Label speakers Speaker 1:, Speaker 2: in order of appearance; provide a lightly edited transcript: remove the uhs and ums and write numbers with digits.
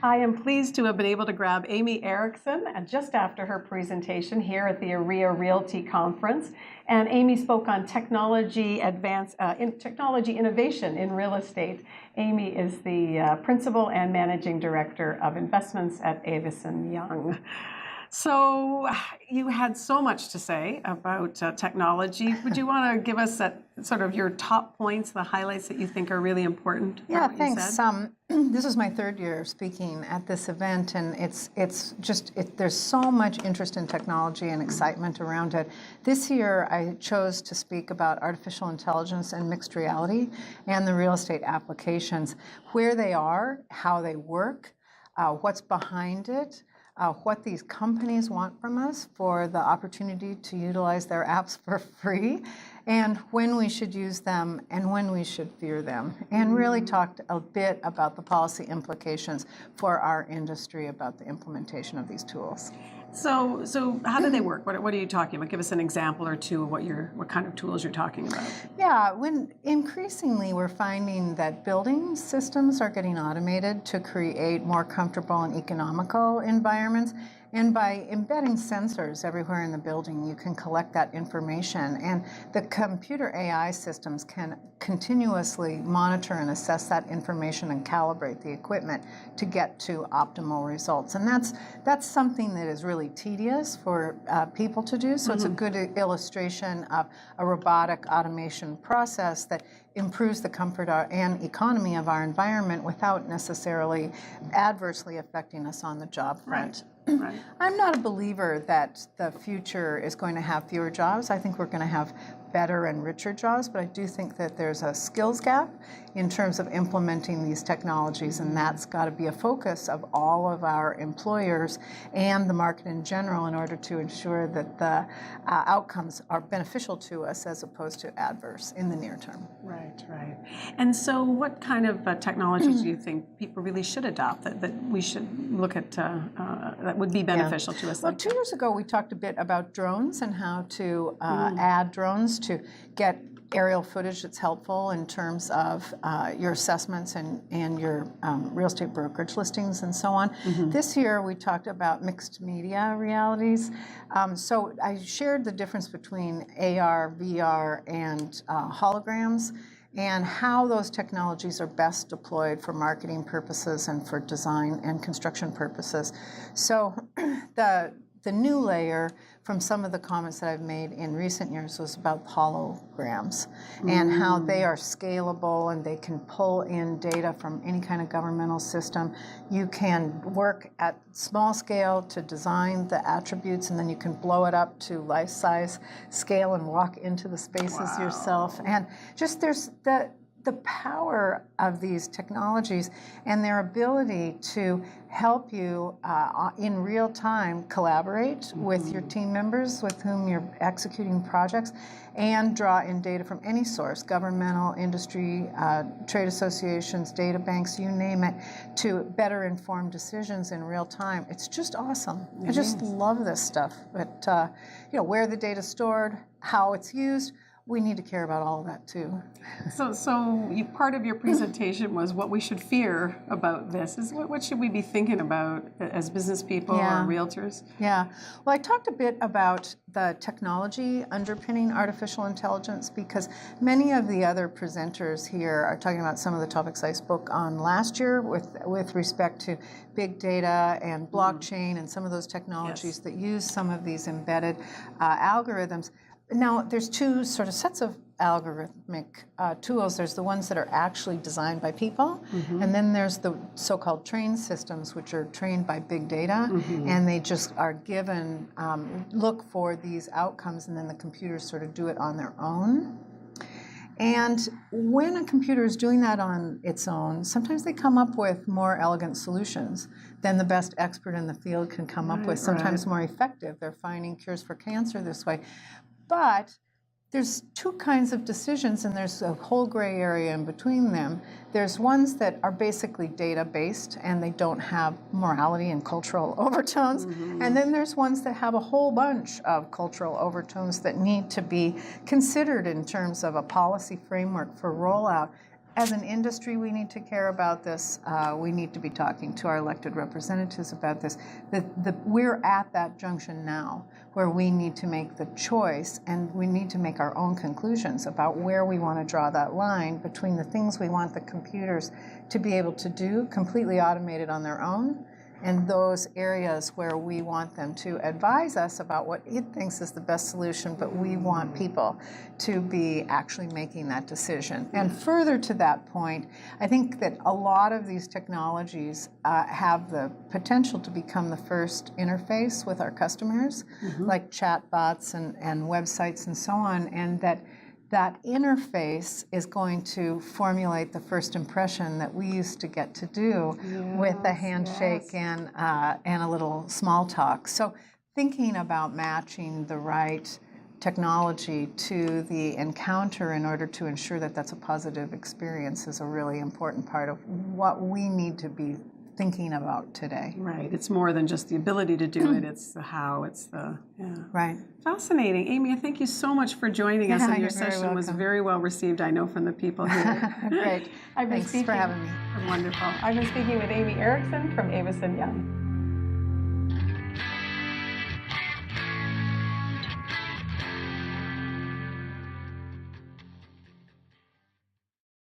Speaker 1: I am pleased to have been able to grab Amy Erixon just after her presentation here at the REALiTY conference. And Amy spoke on technology innovation in real estate. Amy is the principal and managing director of investments at Avison Young. So you had so much to say about technology. Would you want to give us sort of your top points, the highlights that you think are really important?
Speaker 2: Yeah, thanks. This is my third year speaking at this event, and there's so much interest in technology and excitement around it. This year, I chose to speak about artificial intelligence and mixed reality and the real estate applications, where they are, how they work, what's behind it, what these companies want from us for the opportunity to utilize their apps for free, and when we should use them and when we should fear them, and really talked a bit about the policy implications for our industry about the implementation of these tools.
Speaker 1: So how do they work? What are you talking about? Give us an example or two of what kind of tools you're talking about.
Speaker 2: Yeah, when increasingly we're finding that building systems are getting automated to create more comfortable and economical environments. And by embedding sensors everywhere in the building, you can collect that information. And the computer AI systems can continuously monitor and assess that information and calibrate the equipment to get to optimal results. And that's something that is really tedious for people to do. So it's a good illustration of a robotic automation process that improves the comfort and economy of our environment without necessarily adversely affecting us on the job front.
Speaker 1: Right.
Speaker 2: I'm not a believer that the future is going to have fewer jobs. I think we're going to have better and richer jobs, but I do think that there's a skills gap in terms of implementing these technologies, and that's got to be a focus of all of our employers and the market in general in order to ensure that the outcomes are beneficial to us as opposed to adverse in the near term.
Speaker 1: Right, right. And so what kind of technologies do you think people really should adopt that we should look at that would be beneficial to us?
Speaker 2: Well, 2 years ago we talked a bit about drones and how to add drones to get aerial footage that's helpful in terms of your assessments and your real estate brokerage listings and so on. This year we talked about mixed media realities. So I shared the difference between AR, VR, and holograms, and how those technologies are best deployed for marketing purposes and for design and construction purposes. So the new layer from some of the comments that I've made in recent years was about holograms and how they are scalable and they can pull in data from any kind of governmental system. You can work at small scale to design the attributes, and then you can blow it up to life-size scale and walk into the spaces yourself. And just there's the power of these technologies and their ability to help you in real time collaborate with your team members with whom you're executing projects and draw in data from any source, governmental, industry, trade associations, data banks, you name it, to better inform decisions in real time. It's just awesome. I just love this stuff. But where the data's stored, how it's used, we need to care about all of that too.
Speaker 1: So part of your presentation was what we should fear about this. What should we be thinking about as business people or realtors?
Speaker 2: Yeah. Well, I talked a bit about the technology underpinning artificial intelligence because many of the other presenters here are talking about some of the topics I spoke on last year with respect to big data and blockchain and some of those technologies that use some of these embedded algorithms. Now, there's two sort of sets of algorithmic tools. There's the ones that are actually designed by people, and then there's the so-called trained systems, which are trained by big data, and they just are given, look for these outcomes, and then the computers sort of do it on their own. And when a computer is doing that on its own, sometimes they come up with more elegant solutions than the best expert in the field can come up with, sometimes more effective. They're finding cures for cancer this way. But there's two kinds of decisions, and there's a whole gray area in between them. There's ones that are basically data-based, and they don't have morality and cultural overtones. And then there's ones that have a whole bunch of cultural overtones that need to be considered in terms of a policy framework for rollout. as an industry, we need to care about this. We need to be talking to our elected representatives about this. We're at that junction now where we need to make the choice, and we need to make our own conclusions about where we want to draw that line between the things we want the computers to be able to do completely automated on their own, and those areas where we want them to advise us about what it thinks is the best solution, but we want people to be actually making that decision. And further to that point, I think that a lot of these technologies have the potential to become the first interface with our customers, like chatbots and websites and so on, and that interface is going to formulate the first impression that we used to get to do with a handshake and a little small talk. So thinking about matching the right technology to the encounter in order to ensure that that's a positive experience is a really important part of what we need to be thinking about today.
Speaker 1: Right. It's more than just the ability to do it. It's the how. It's the,
Speaker 2: Right.
Speaker 1: Fascinating. Amy, thank you so much for joining us. And your session was very well received, I know, from the people here.
Speaker 2: Great. Thanks for having me.
Speaker 1: Wonderful. I've been speaking with Amy Erixon from Avison Young.